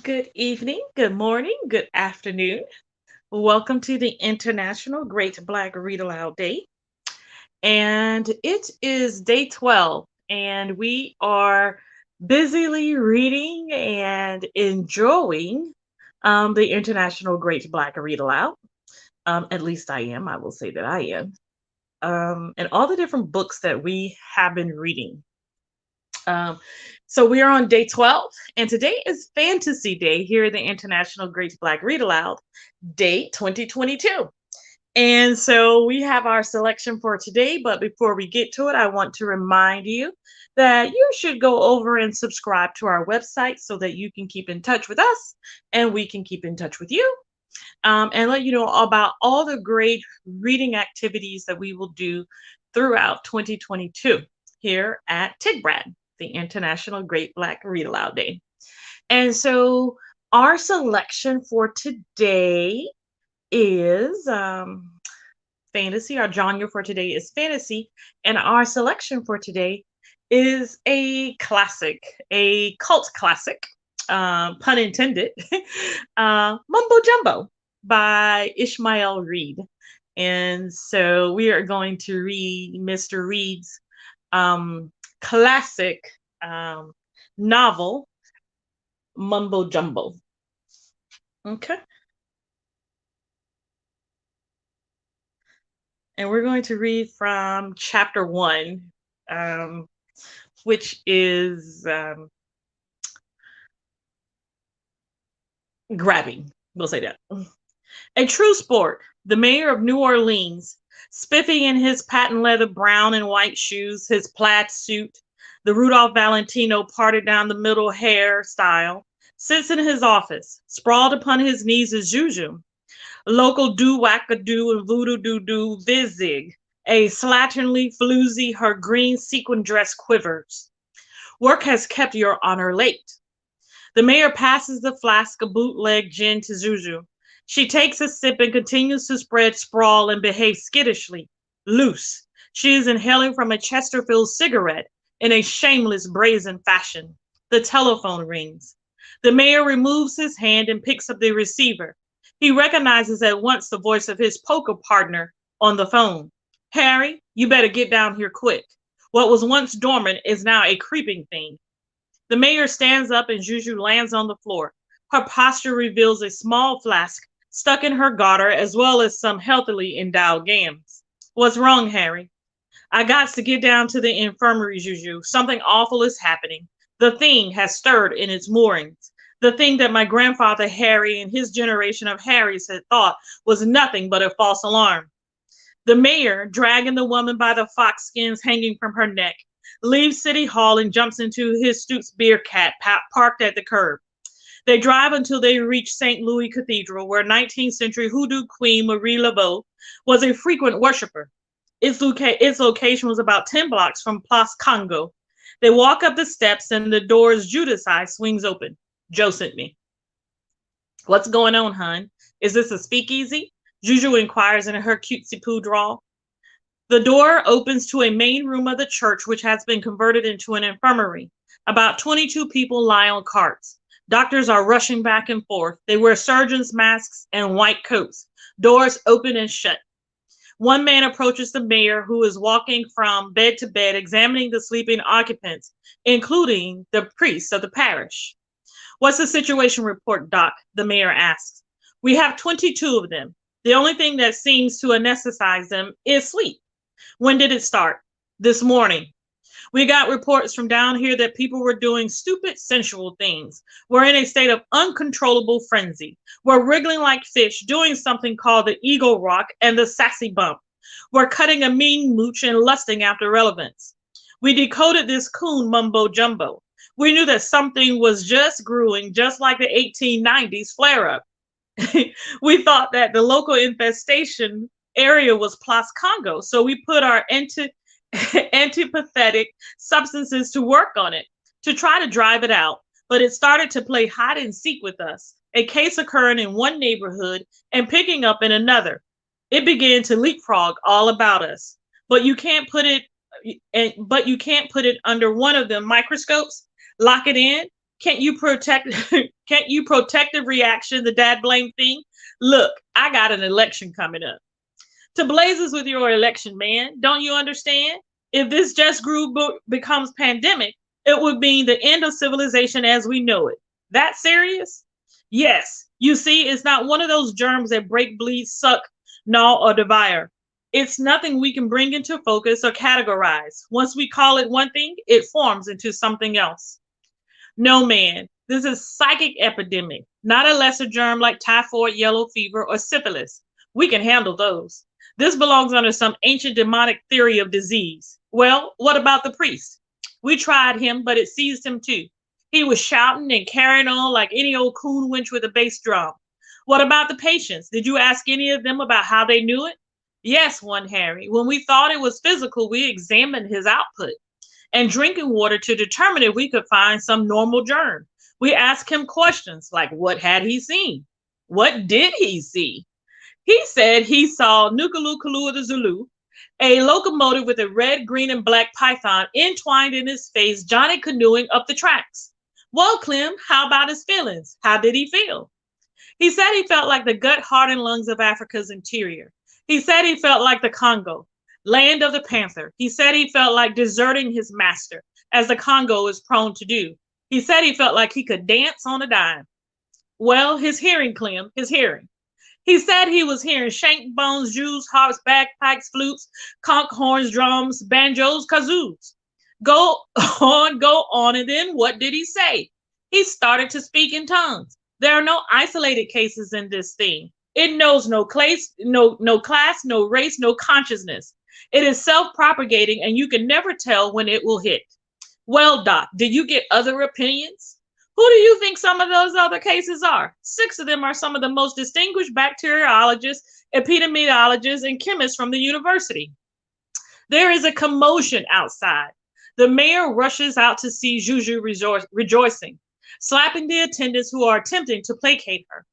Good evening, good morning, good afternoon. Welcome to the International Great Black Read Aloud Day. And it is day 12, and we are busily reading and enjoying the International Great Black Read Aloud. At least I am. I will say that I am. And all the different books that we have been reading. Um, so we are on day 12, and today is Fantasy Day here at the International Great Black Read Aloud, day 2022. And so we have our selection for today, but before we get to it, I want to remind you that you should go over and subscribe to our website so that you can keep in touch with us and we can keep in touch with you, and let you know about all the great reading activities that we will do throughout 2022 here at TIGBRAD, the International Great Black Read Aloud Day. And so our selection for today is fantasy. Our genre for today is fantasy. And our selection for today is a classic, a cult classic, pun intended, Mumbo Jumbo by Ishmael Reed. And so we are going to read Mr. Reed's classic um, novel, Mumbo Jumbo. Okay. And we're going to read from chapter one, um, which is grabbing. We'll say that. A true sport, the mayor of New Orleans, spiffy in his patent leather brown and white shoes, his plaid suit, the Rudolph Valentino parted down the middle hair style, sits in his office. Sprawled upon his knees is Juju, local do-wacka-doo and voodoo-doo-doo vizig, a slatternly floozy, her green sequin dress quivers. Work has kept your honor late. The mayor passes the flask of bootleg gin to Zuzu. She takes a sip and continues to spread sprawl and behave skittishly. Loose. She is inhaling from a Chesterfield cigarette in a shameless, brazen fashion. The telephone rings. The mayor removes his hand and picks up the receiver. He recognizes at once the voice of his poker partner on the phone. Harry, you better get down here quick. What was once dormant is now a creeping thing. The mayor stands up and Juju lands on the floor. Her posture reveals a small flask stuck in her garter as well as some healthily endowed gams. What's wrong, Harry? I got to get down to the infirmary, Juju. Something awful is happening. The thing has stirred in its moorings. The thing that my grandfather Harry and his generation of Harrys had thought was nothing but a false alarm. The mayor, dragging the woman by the fox skins hanging from her neck, leaves City Hall and jumps into his Stoops beer cat parked at the curb. They drive until they reach St. Louis Cathedral, where 19th century hoodoo queen Marie Laveau was a frequent worshiper. Its location was about 10 blocks from Place Congo. They walk up the steps and the door's Judas eye swings open. Joe sent me. What's going on, hon? Is this a speakeasy? Juju inquires in her cutesy poo drawl. The door opens to a main room of the church, which has been converted into an infirmary. About 22 people lie on carts. Doctors are rushing back and forth. They wear surgeons' masks and white coats. Doors open and shut. One man approaches the mayor, who is walking from bed to bed, examining the sleeping occupants, including the priests of the parish. What's the situation report, Doc? The mayor asks. We have 22 of them. The only thing that seems to anesthetize them is sleep. When did it start? This morning. We got reports from down here that people were doing stupid, sensual things. We're in a state of uncontrollable frenzy. We're wriggling like fish, doing something called the eagle rock and the sassy bump. We're cutting a mean mooch and lusting after relevance. We decoded this coon mumbo jumbo. We knew that something was just brewing, just like the 1890s flare-up. We thought that the local infestation area was Place Congo, so we put our antipathetic substances to work on it to try to drive it out. But it started to play hide and seek with us, a case occurring in one neighborhood and picking up in another. It began to leapfrog all about us. But you can't put it under one of them microscopes, lock it in, Can't you protect can't you protective reaction, the dad blame thing? Look, I got an election coming up. To blazes with your election, man. Don't you understand? If this just grew becomes pandemic, it would mean the end of civilization as we know it. That serious? Yes. You see, it's not one of those germs that break, bleed, suck, gnaw, or devour. It's nothing we can bring into focus or categorize. Once we call it one thing, it forms into something else. No, man, this is psychic epidemic, not a lesser germ like typhoid, yellow fever, or syphilis. We can handle those. This belongs under some ancient demonic theory of disease. Well, what about the priest? We tried him, but it seized him too. He was shouting and carrying on like any old coon winch with a bass drum. What about the patients? Did you ask any of them about how they knew it? Yes, one Harry. When we thought it was physical, we examined his output and drinking water to determine if we could find some normal germ. We asked him questions like, what had he seen? What did he see? He said he saw Nukalu Kalu of the Zulu, a locomotive with a red, green, and black python entwined in his face, Johnny canoeing up the tracks. Well, Clem, how about his feelings? How did he feel? He said he felt like the gut, heart, and lungs of Africa's interior. He said he felt like the Congo, land of the panther. He said he felt like deserting his master, as the Congo is prone to do. He said he felt like he could dance on a dime. Well, his hearing, Clem, his hearing. He said he was hearing shank bones, jews, harps, bagpipes, flutes, conch horns, drums, banjos, kazoos. Go on, and then what did he say? He started to speak in tongues. There are no isolated cases in this thing. It knows no class, no class, no race, no consciousness. It is self-propagating, and you can never tell when it will hit. Well, Doc, did you get other opinions? Who do you think some of those other cases are? 6 of them are some of the most distinguished bacteriologists, epidemiologists, and chemists from the university. There is a commotion outside. The mayor rushes out to see Juju rejoicing, slapping the attendants who are attempting to placate her.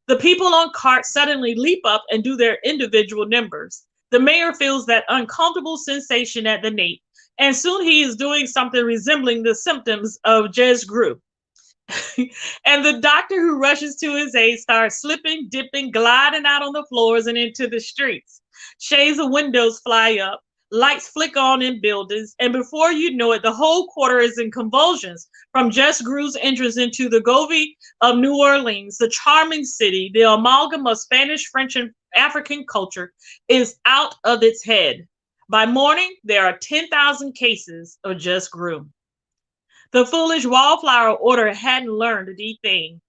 The people on carts suddenly leap up and do their individual numbers. The mayor feels that uncomfortable sensation at the nape, and soon he is doing something resembling the symptoms of Jez Gru. And the doctor who rushes to his aid starts slipping, dipping, gliding out on the floors and into the streets. Shades of windows fly up, lights flick on in buildings, and before you know it, the whole quarter is in convulsions from Jess Gru's entrance into the Govy of New Orleans, the charming city. The amalgam of Spanish, French, and African culture is out of its head. By morning, there are 10,000 cases of Jess Gru. The foolish wallflower order hadn't learned a deep thing.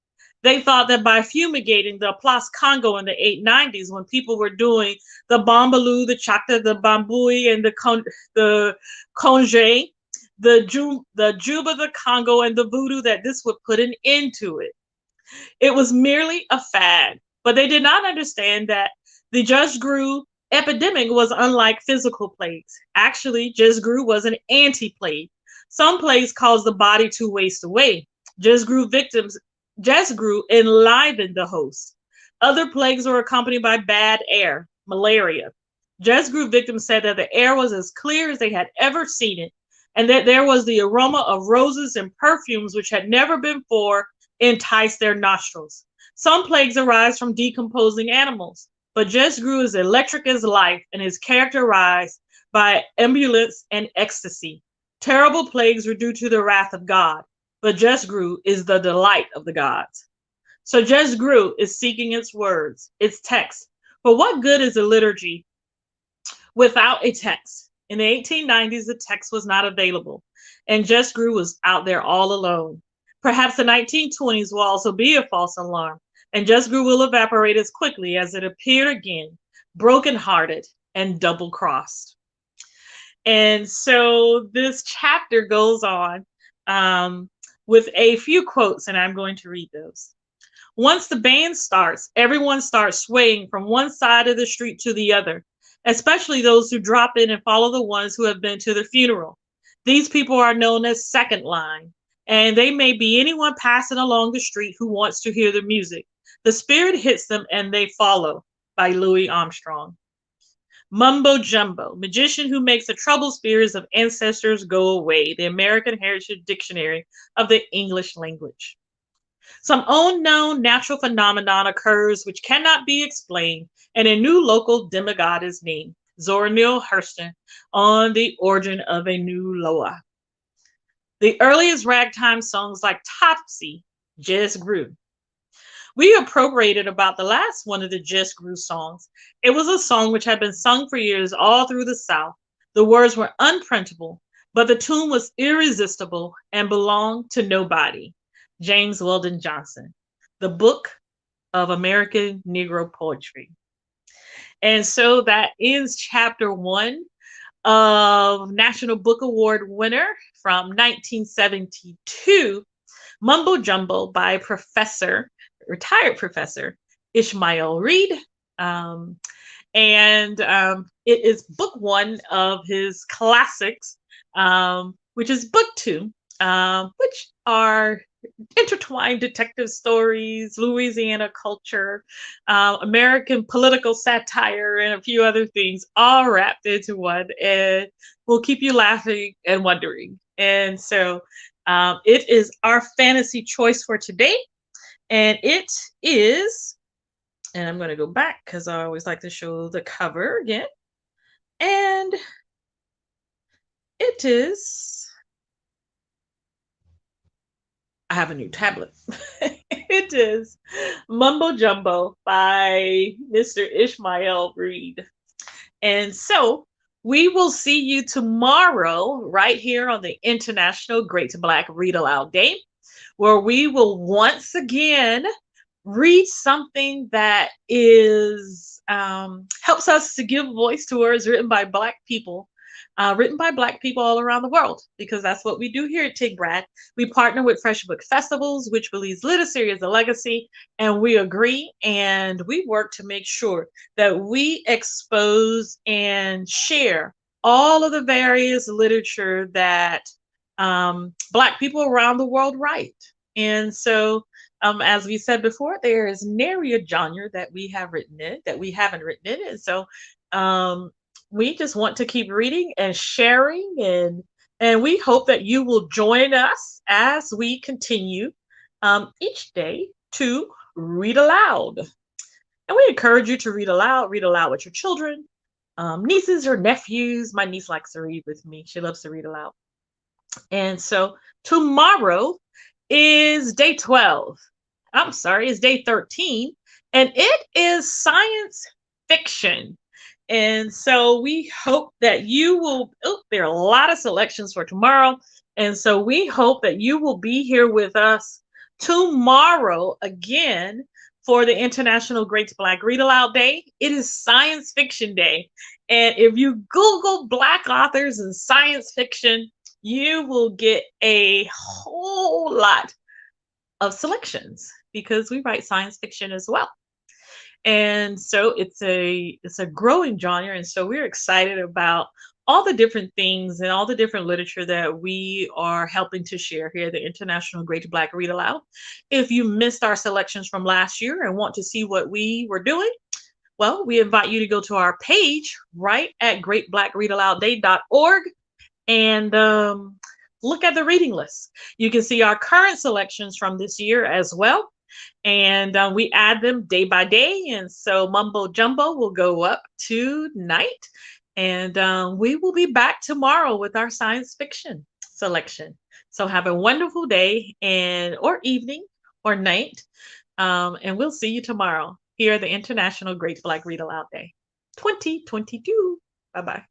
They thought that by fumigating the Place Congo in the 890s, when people were doing the Bombaloo, the Chakta, the Bambui, and the Conge, the Juba, the Congo, and the Voodoo, that this would put an end to it. It was merely a fad, but they did not understand that the Just Grew epidemic was unlike physical plagues. Actually, Just Grew was an anti-plague. Some plagues cause the body to waste away. Just Grew enlivened the host. Other plagues were accompanied by bad air, malaria. Just Grew victims said that the air was as clear as they had ever seen it, and that there was the aroma of roses and perfumes which had never before enticed their nostrils. Some plagues arise from decomposing animals, but Just Grew is electric as life and is characterized by ebullience and ecstasy. Terrible plagues were due to the wrath of God, but Just Grew is the delight of the gods. So Just Grew is seeking its words, its text. But what good is a liturgy without a text? In the 1890s, the text was not available, and Just Grew was out there all alone. Perhaps the 1920s will also be a false alarm, and Just Grew will evaporate as quickly as it appeared again, brokenhearted and double-crossed. And so this chapter goes on with a few quotes, and I'm going to read those. Once the band starts, everyone starts swaying from one side of the street to the other, especially those who drop in and follow the ones who have been to the funeral. These people are known as second line, and they may be anyone passing along the street who wants to hear the music. The spirit hits them and they follow, by Louis Armstrong. Mumbo Jumbo, magician who makes the troubled spirits of ancestors go away. The American Heritage Dictionary of the English language. Some unknown natural phenomenon occurs which cannot be explained, and a new local demigod is named. Zora Neale Hurston on the origin of a new Loa. The earliest ragtime songs like Topsy just grew. We appropriated about the last one of the Just Grew songs. It was a song which had been sung for years all through the South. The words were unprintable, but the tune was irresistible and belonged to nobody. James Weldon Johnson, The Book of American Negro Poetry. And so that is chapter one of National Book Award winner from 1972, Mumbo Jumbo by retired professor Ishmael Reed. It is book one of his classics, which is book two, which are intertwined detective stories, Louisiana culture, American political satire, and a few other things all wrapped into one, and will keep you laughing and wondering. And so it is our fantasy choice for today. And it is, and I'm going to go back because I always like to show the cover again. And it is, I have a new tablet. It is Mumbo Jumbo by Mr. Ishmael Reed. And so we will see you tomorrow right here on the International Great Black Read Aloud Day, where we will once again read something that is helps us to give voice to words written by Black people all around the world, because that's what we do here at Tig Brad. We partner with Fresh Book Festivals, which believes literacy is a legacy, and we agree, and we work to make sure that we expose and share all of the various literature that Black people around the world write. And so as we said before, there is nary a genre that we have written in that we haven't written in. And so we just want to keep reading and sharing, and we hope that you will join us as we continue each day to read aloud. And we encourage you to read aloud with your children, nieces or nephews. My niece likes to read with me. She loves to read aloud. And so tomorrow is day 12. I'm sorry, it's day 13. And it is science fiction. And so we hope that you will, there are a lot of selections for tomorrow. And so we hope that you will be here with us tomorrow again for the International Great Black Read Aloud Day. It is Science Fiction Day. And if you Google Black authors and science fiction, you will get a whole lot of selections because we write science fiction as well. And so it's a growing genre. And so we're excited about all the different things and all the different literature that we are helping to share here at the International Great Black Read Aloud. If you missed our selections from last year and want to see what we were doing, well, we invite you to go to our page right at greatblackreadaloudday.org and look at the reading list. You can see our current selections from this year as well. And we add them day by day. And so Mumbo Jumbo will go up tonight. And we will be back tomorrow with our science fiction selection. So have a wonderful day or evening or night. And we'll see you tomorrow here at the International Great Black Read Aloud Day 2022. Bye-bye.